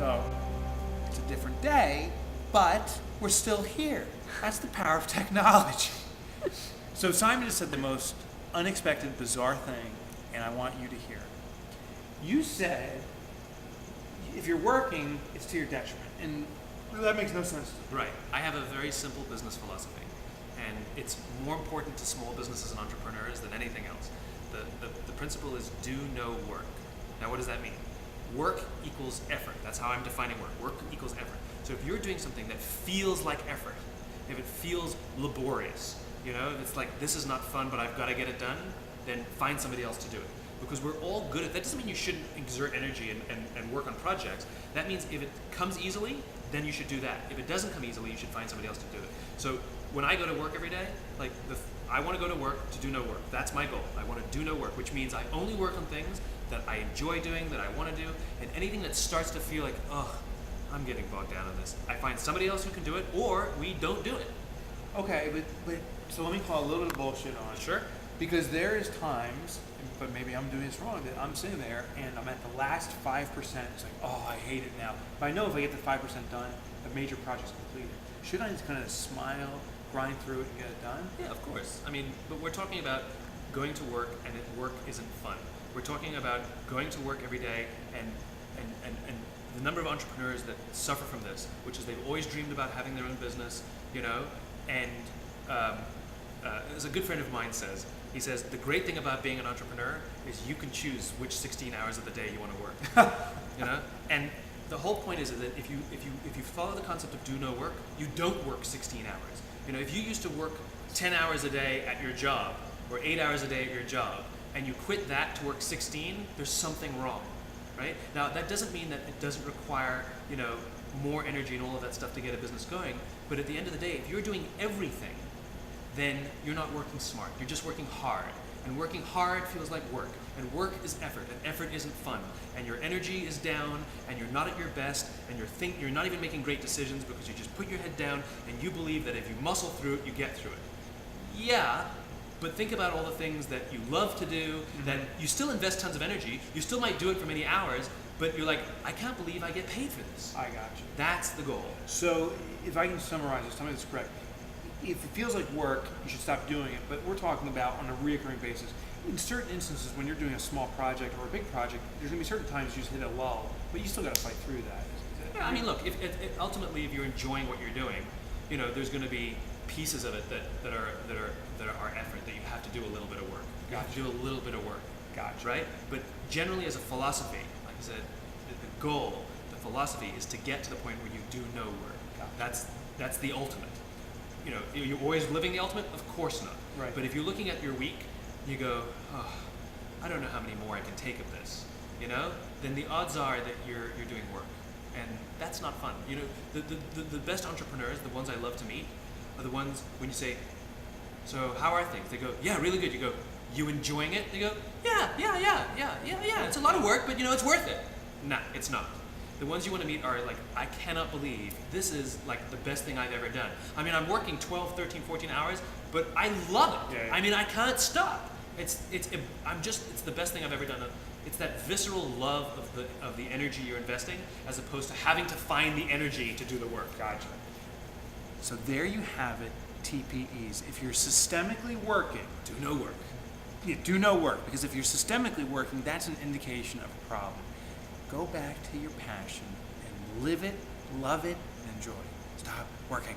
So it's a different day, but we're still here. That's the power of technology. So Simon just said the most unexpected, bizarre thing, and I want you to hear. You said if you're working, it's to your detriment, and that makes no sense to me. Right. I have a very simple business philosophy, and it's more important to small businesses and entrepreneurs than anything else. The principle is do no work. Now, what does that mean? Work equals effort. That's how I'm defining work. Work equals effort. So if you're doing something that feels like effort, if it feels laborious, if it's like, this is not fun, but I've got to get it done, then find somebody else to do it. Because we're all good at that. Doesn't mean you shouldn't exert energy and work on projects. That means if it comes easily, then you should do that. If it doesn't come easily, you should find somebody else to do it. So when I go to work every day, I want to go to work to do no work. That's my goal. I want to do no work, which means I only work on things that I enjoy doing, that I want to do, and anything that starts to feel like, I'm getting bogged down in this, I find somebody else who can do it, or we don't do it. Okay, but so let me call a little bit of bullshit on it. Sure. Because there is times, but maybe I'm doing this wrong, that I'm sitting there and I'm at the last 5%. It's like, I hate it now. But I know if I get the 5% done, the major project's completed. Should I just kind of smile, grind through it, and get it done? Yeah, of course. But we're talking about going to work, and work isn't fun. We're talking about going to work every day, and the number of entrepreneurs that suffer from this, which is they've always dreamed about having their own business, and as a good friend of mine says, he says, the great thing about being an entrepreneur is you can choose which 16 hours of the day you want to work. And the whole point is that if you follow the concept of do no work, you don't work 16 hours. If you used to work 10 hours a day at your job, or 8 hours a day at your job, and you quit that to work 16, there's something wrong, right? Now, that doesn't mean that it doesn't require, more energy and all of that stuff to get a business going, but at the end of the day, if you're doing everything, then you're not working smart. You're just working hard. And working hard feels like work. And work is effort. And effort isn't fun. And your energy is down, and you're not at your best, and you're not even making great decisions because you just put your head down and you believe that if you muscle through it, you get through it. Yeah, but think about all the things that you love to do, that you still invest tons of energy, you still might do it for many hours, but you're like, I can't believe I get paid for this. I got you. That's the goal. So if I can summarize this, tell me if this is correct. If it feels like work, you should stop doing it. But we're talking about on a reoccurring basis. In certain instances, when you're doing a small project or a big project, there's going to be certain times you just hit a lull, but you still got to fight through that. Yeah, look, if ultimately if you're enjoying what you're doing, there's going to be pieces of it that are effort that you have to do a little bit of work. You have to do a little bit of work. Gotcha. Right? But generally, as a philosophy, like I said, the goal, the philosophy is to get to the point where you do no work. Gotcha. That's the ultimate. You're always living the ultimate? Of course not. Right. But if you're looking at your week, you go, I don't know how many more I can take of this, then the odds are that you're doing work. And that's not fun. The best entrepreneurs, the ones I love to meet, are the ones when you say, so how are things? They go, yeah, really good. You go, you enjoying it? They go, yeah. It's a lot of work, but it's worth it. Nah, it's not. The ones you want to meet are like, I cannot believe this is like the best thing I've ever done. I'm working 12, 13, 14 hours, but I love it. Yeah. I can't stop. It's the best thing I've ever done. It's that visceral love of the energy you're investing, as opposed to having to find the energy to do the work. Gotcha. So there you have it, TPEs. If you're systemically working, Do no work. Yeah, do no work, because if you're systemically working, that's an indication of a problem. Go back to your passion and live it, love it, and enjoy. Stop working.